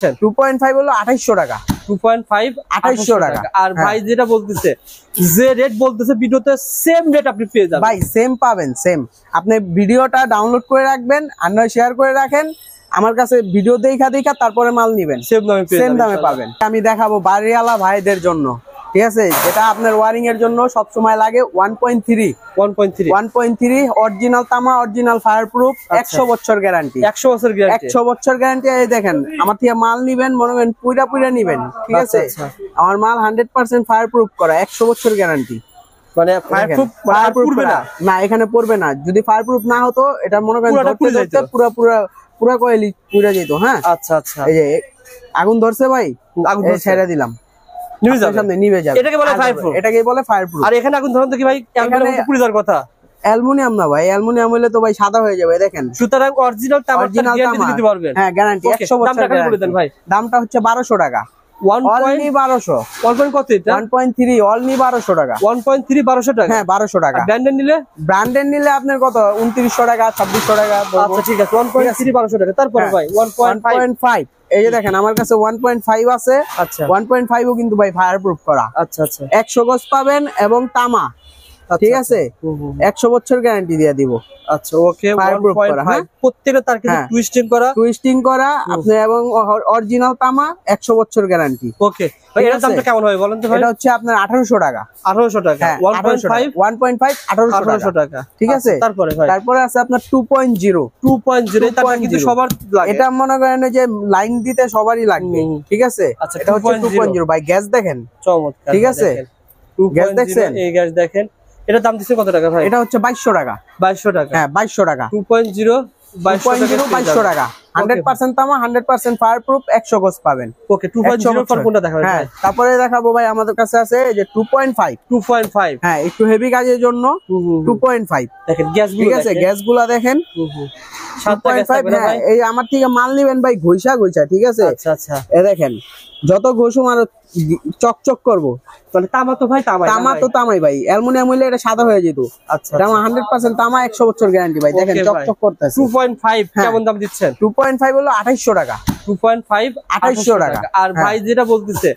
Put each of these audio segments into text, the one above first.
2.5 হলো 2800 টাকা। 2.5 2800 টাকা। আর ভাই যেটা বলতেছে যে রেট বলতেছে ভিডিওতে সেম রেট আপনি পেয়ে যাবেন ভাই, সেম পাবেন সেম। আপনি ভিডিওটা ডাউনলোড করে রাখবেন আর নয় শেয়ার করে রাখেন, আমার কাছে ভিডিও দেখা তারপরে মাল নিবেন, সেম দামে পাবেন। আমি দেখাবো বাড়িওয়ালা ভাইদের জন্য, ঠিক আছে, যেটা আপনার ওয়ারিং এর জন্য সব সময় লাগে। 1.3 অরিজিনাল তামা, অরিজিনাল ফায়ারপ্রুফ, 100 বছর গ্যারান্টি। 100 বছর গ্যারান্টি, 100 বছর গ্যারান্টি। এই দেখেন, আমার থেকে মাল নিবেন, মনে করেন পুরা নিবেন, ঠিক আছে। আমার মাল 100% ফায়ারপ্রুফ করা, 100 বছর গ্যারান্টি। মানে ফায়ারপ্রুফ পড়বে না, এখানে পড়বে না। যদি ফায়ারপ্রুফ না হতো, এটা মনে করেন পুরা কয়েলি পুরা যেত। হ্যাঁ, আচ্ছা আচ্ছা। এই যে আগুন ধরছে ভাই, আগুন ছেড়ে দিলাম, নিভে যাবে। এটাকে বলে ফায়ারপ্রুফ। এটাকে বলে ফায়ারপ্রুফ। আর এখানে আগুন ধরন তো কি ভাই অ্যালুমিনিয়াম পুড়ে যাওয়ার কথা? অ্যালুমিনিয়াম না ভাই, অ্যালুমিনিয়াম হলে তো ভাই সাদা হয়ে যাবে। দেখেন, সুতরাং অরিজিনাল তামা গ্যারান্টি দিতে পারবেন। হ্যাঁ, গ্যারান্টি 100 বছর। দামটা কেন বলে দেন ভাই? দামটা হচ্ছে 1200 টাকা। 1.1200 কত এটা? 1.3 অনলি 1200 টাকা। 1.3 1200 টাকা। হ্যাঁ, 1200 টাকা। ব্র্যান্ডেড নিলে আপনার কত? 2900 টাকা, 2600 টাকা। আচ্ছা ঠিক আছে, 1.3 1200 টাকা। তারপর ভাই 1.5 এই যে দেখেন, আমার কাছে 1.5 আছে। আচ্ছা, 1.5 ও কিন্তু ভাই ফায়ারপ্রুফ করা। আচ্ছা আচ্ছা। 100 গজ পাবেন এবং তামা, ঠিক আছে। 100 বছর গ্যারান্টি দিয়ে দিব। আচ্ছা, ওকে। 1.5 প্রত্যেকটা তার কিন্তু টুইস্টিং করা আপনি, এবং অরিজিনাল তামা, 100 বছর গ্যারান্টি। ওকে ভাই, এর দামটা কেমন হবে বলেন তো ভাই? এটা হচ্ছে আপনার 1800 টাকা। 1800 টাকা। 1.5 1800 টাকা, ঠিক আছে। তারপরে আছে আপনার 2.0 এটা কিন্তু সবার লাগে। এটা মনে করেন যে লাইন দিতে সবারই লাগবে, ঠিক আছে। এটা হচ্ছে 2.0 ভাই। গ্যাস দেখেন, চমৎকার, ঠিক আছে। গ্যাস দেখছেন? এই গ্যাস দেখেন। এটা দাম দিচ্ছে কত টাকা ভাই? এটা হচ্ছে 2200 টাকা। 2200 টাকা। হ্যাঁ, 2200 টাকা। 2.0 2200 টাকা। 100% তামা, 100% ফায়ারপ্রুফ, 100 গজ পাবেন। ওকে, 2.0 পর কোনটা দেখাবেন ভাই? তারপরে দেখাবো ভাই, আমাদের কাছে আছে যে 2.5। হ্যাঁ, একটু হেভি কাজের জন্য 2.5। দেখেন গ্যাসগুলো, ঠিক আছে, গ্যাসগুলো দেখেন। 2.5। হ্যাঁ, এই আমার থেকে মাল নিবেন ভাই, ঘষা, ঠিক আছে। আচ্ছা আচ্ছা। এ দেখেন, যত ঘষুম আর চকচক করবো। মানে তামা তো ভাই তামা তো তামাই ভাই। অ্যালুমিনিয়াম হইলে এটা সাদা হয়ে যেত। আচ্ছা, এটা 100% তামা, 100 বছর গ্যারান্টি ভাই। দেখেন চকচক করতেছে। 2.5 কেমন দাম দিচ্ছেন? 2.5 হলো 2800 টাকা। 2.5 2800 টাকা। আর ভাই যেটা বলতেছে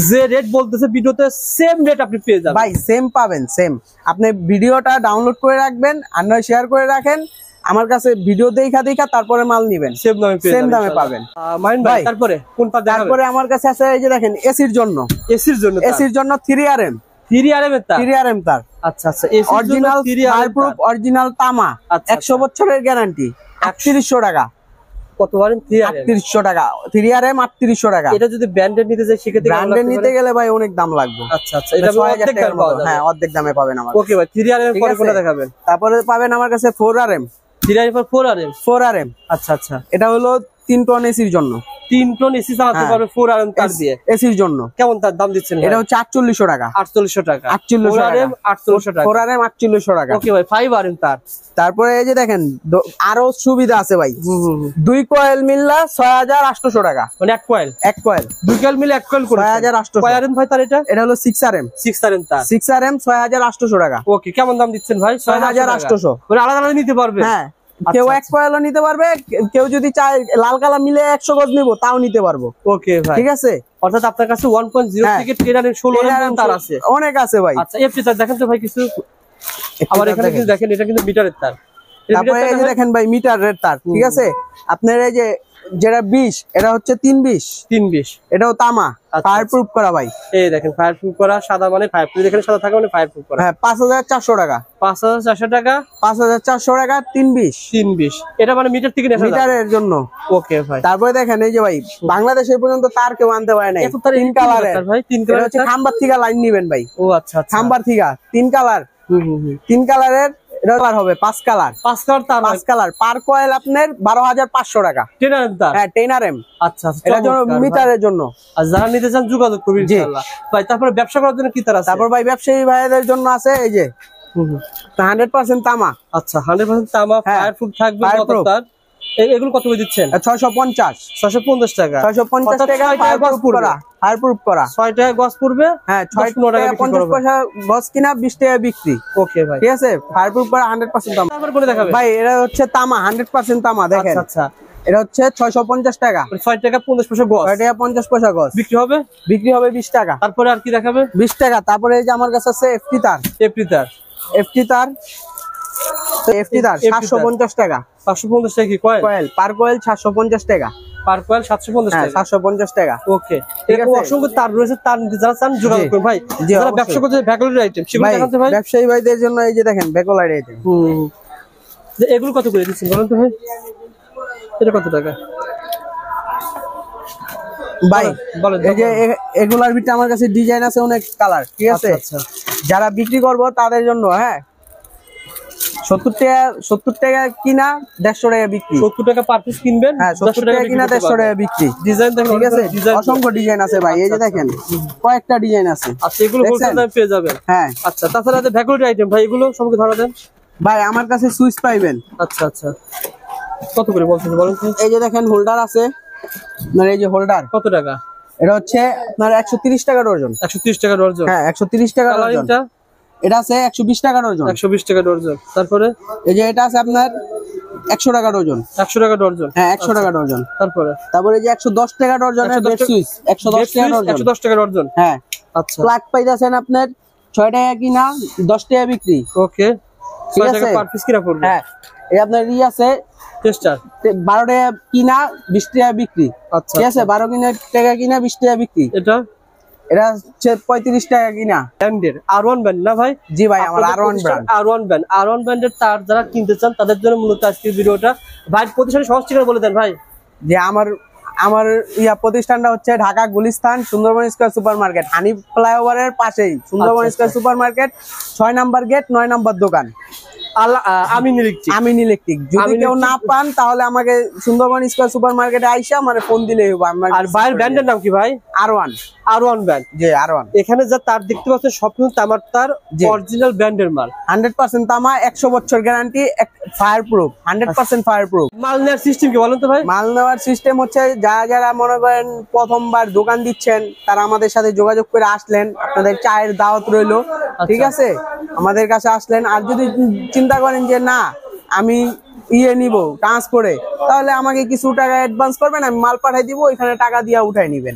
যে রেট বলতেছে ভিডিওতে সেম রেট আপনি পেয়ে যাবেন ভাই, সেম পাবেন সেম। আপনি ভিডিওটা ডাউনলোড করে রাখবেন আর নয় শেয়ার করে রাখেন, আমার কাছে ভিডিও দেখা তারপরে মাল নিবেন, সেম দামে পাবেন। মাইন ভাই, তারপরে কোনটা দেখাবেন? তারপরে আমার কাছে আছে এই যে দেখেন, এসির জন্য 3RM। 3RM এর তার। 3RM তার। আচ্ছা আচ্ছা। অরিজিনাল ফায়ারপ্রুফ, অরিজিনাল তামা, 100 বছরের গ্যারান্টি। 3800 টাকা। কত বলেন? 3800 টাকা। 3RM 3800 টাকা। এটা যদি ব্র্যান্ডেড নিতে যাই সেক্ষেত্রে ব্র্যান্ডেড নিতে গেলে ভাই অনেক দাম লাগবে। আচ্ছা আচ্ছা। এটা অর্ধেক দামে পাওয়া যাবে। হ্যাঁ, অর্ধেক দামে পাবেন আমার। ওকে ভাই, 3RM পরে কোনটা দেখাবেন? তারপরে পাবেন আমার কাছে 4RM। 3RM পর 4RM। আচ্ছা আচ্ছা। এটা হলো 3 টন এসির জন্য। 3 টন এসি চালাতে পারবে 4RM তার দিয়ে, এসির জন্য। কেমন তার দাম দিচ্ছেন? এটা হচ্ছে 4800 টাকা। 4800 টাকা। 4800 টাকা। 4RM 4800 টাকা। ওকে ভাই, 5RM তার। তারপরে এই যে দেখেন, আরো সুবিধা আছে ভাই। 2 কয়েল মিললা 6800 টাকা। মানে এক কয়েল 2 কয়েল মিলে 1 কয়েল করে 6800। 5RM ভাই তার। এটা হলো 6RM তার। 6RM 6800 টাকা। ওকে, কেমন দাম দিচ্ছেন ভাই? 6800। মানে আলাদা আলাদা নিতে পারবে। হ্যাঁ, কেউ 1 কয়েলও নিতে পারবে, কেউ যদি চায় লাল কালা মিলে 100 গজ নিব তাও নিতে পারবো। ওকে ভাই, ঠিক আছে। অর্থাৎ আপনার কাছে 1.0 থেকে 16 তার আছে। অনেক আছে ভাই। আচ্ছা, এফটি তার দেখেন তো ভাই কিছু। আবার এখানে কিন্তু দেখেন, এটা কিন্তু মিটারের তার। তারপরে এই যে দেখেন ভাই, মিটারের তার, ঠিক আছে। আপনার এই যে যেটা 20, এটা হচ্ছে 320। এটাও তামা, ফায়ারপ্রুফ করা ভাই। এই দেখেন, ফায়ারপ্রুফ করা, সাদা মানে ফায়ারপ্রুফ, এখানে সাদা থাকে মানে ফায়ারপ্রুফ করা। হ্যাঁ, 5400 টাকা। 5400 টাকা। 5400 টাকা 320। এটা মানে মিটার থেকে নেওয়া, মিটারের জন্য। ওকে ভাই। তারপরে দেখেন এই যে ভাই, বাংলাদেশে পর্যন্ত তার কেউ আনতে পারে নাই। 3 কালারের ভাই। 3 কালার হচ্ছে খাম্বার থেকে লাইন নিবেন ভাই। ও আচ্ছা আচ্ছা। খাম্বার থেকে 3 কালার। 3 কালারের এটা হবে 5 কালার। 5 কালার পার কয়েল আপনার 12500 টাকা। 10RM তার। হ্যাঁ, 10RM। আচ্ছা আচ্ছা। এটার জন্য, মিটারের জন্য। আর যারা নিতে চান যোগাযোগ করবেন ইনশাআল্লাহ ভাই। তারপরে ব্যবসা করার জন্য কি তার আছে? তারপর ভাই ব্যবসায়ী ভাইদের জন্য আছে এই যে 100% তামা। আচ্ছা, 100% তামা, ফায়ারপ্রুফ থাকবে। কত তার? এগুলো কত করে দিচ্ছেন? 650 টাকা। 650 টাকা ফায়ারপ্রুফ করা। 6 টাকা গজ পড়বে। হ্যাঁ, 6 টাকা 50 পয়সা গজ কিনা, 20 টাকা বিক্রি। ওকে ভাই, ঠিক আছে। ফায়ারপ্রুফ করা 100% তামা। তারপর করে দেখাবেন ভাই, এটা হচ্ছে তামা, 100% তামা। দেখেন, আচ্ছা, এটা হচ্ছে 650 টাকা। 6 টাকা 50 পয়সা গজ। 6 টাকা 50 পয়সা গজ। বিক্রি হবে 20 টাকা। তারপরে আর কি দেখাবে? 20 টাকা। তারপরে এই যে আমার কাছে আছে এফটি তার। এফটি তার। এফটি তার 750 টাকা। 750 টাকা কি কয়েল? কয়েল পার কয়েল 750 টাকা। পার কয়েল 750 টাকা। 750 টাকা। ওকে, এরকম অসংখ্য তার রয়েছে, তার নিতে যারা চান যোগাযোগ করুন ভাই। যারা ব্যবসা করতে ভ্যাকুলারি আইটেম সেগুলো দেখাতে ভাই। ব্যবসায়ী ভাইদের জন্য এই যে দেখেন ভ্যাকুলারি আইটেম। এগুলো কত করে দিচ্ছেন বলেন তো ভাই? এটা কত টাকা ভাই? এই যে এগুলার ভিতরে আমার কাছে ডিজাইন আছে অনেক কালার, ঠিক আছে? যারা বিক্রি করব তাদের জন্য, হ্যাঁ 70 টাকা কিনা 150 টাকা বিক্রি। 70 টাকা পার পিস কিনবেন, হ্যাঁ 70 টাকা কিনা 150 টাকা বিক্রি। ডিজাইন দেখেন, ঠিক আছে? অসংখ্য ডিজাইন আছে ভাই, এই যে দেখেন কয়েকটা ডিজাইন আছে। আচ্ছা, এগুলো হোলসেল দামে পেয়ে যাবেন। হ্যাঁ আচ্ছা, তাছাড়া যে ভ্যাকুলারি আইটেম ভাই, এগুলো সম্পর্কে ধারণা দেন ভাই। আমার কাছে সুইচ পাইবেন। আচ্ছা আচ্ছা, কত করে বলছেন বলেন তো? এই যে দেখেন হোল্ডার আছে, মানে এই যে হোল্ডার কত টাকা? এটা হচ্ছে আপনার 130 টাকা ডজন। 130 টাকা ডজন। হ্যাঁ 130 টাকা ডজন। এটা আছে 120 টাকা ডজন। 120 টাকা ডজন। তারপরে এই যে এটা আছে আপনার 100 টাকা ডজন। 100 টাকা ডজন। হ্যাঁ 100 টাকা ডজন। তারপরে এই যে 110 টাকা ডজন এর বেড সুইচ। 110 টাকা ডজন। 110 টাকা ডজন। হ্যাঁ আচ্টা, প্লাগ পাইতাছেন আপনার 6 টাকা কিনা 10 টাকা বিক্রি। ওকে, ঠিক 6 আছে? টাকা পার পিস কিনা পড়বে। হ্যাঁ এই আপনার আছে টেস্টার 12 টাকা কিনা 20 টাকা বিক্রি। আচ্ছা, ঠিক আছে? 12 টাকা কিনা 20 টাকা বিক্রি। এটা হচ্ছে 35 টাকা কিনা। ব্র্যান্ডের R1 ব্র্যান্ড না ভাই? জি ভাই, আমার R1 brand. R1 brand, R1 ব্র্যান্ডের তার যারা কিনতে চান তাদের জন্য মূলত আজকের ভিডিওটা। ভাই প্রতিষ্ঠানের সহজ ঠিকানা বলে দেন ভাই। যে আমার প্রতিষ্ঠানটা হচ্ছে Dhaka Gulistan Sundarban square super market, হানি ফ্লাইওভারের পাশেই Sundarban square super market, 6 number gate, 9 number দোকান। আমিন ইলেকট্রিক। যদি কেউ না পান তাহলে আমাকে সুন্দরবন স্কয়ার সুপার মার্কেটে আইসা মানে ফোন দিলেই হবে। আর ভাইয়ের ব্র্যান্ডের নাম কি ভাই? R1 brand. জি R1। এখানে যা তার দেখতে পাচ্ছেন সব কিন্তু তামার তার, অরিজিনাল ব্র্যান্ডের মাল। 100% তামা, 100 বছর guarantee, fire proof, 100% fire proof. মাল নেওয়ার সিস্টেম কি বলেন তো ভাই? মাল নেওয়ার সিস্টেম হচ্ছে যারা মনে করেন প্রথমবার দোকান দিচ্ছেন তারা আমাদের সাথে যোগাযোগ করে আসলেন, আপনাদের চায়ের দাওয়াত রইলো, ঠিক আছে? আমাদের কাছে আসলেন। আর যদি চিন্তা করেন যে না আমি নিব ট্রান্সফারে, তাহলে আমাকে কিছু টাকা অ্যাডভান্স করবেন, আমি মাল পাঠাই দিব, ওইখানে টাকা দিয়ে উঠাই নিবেন।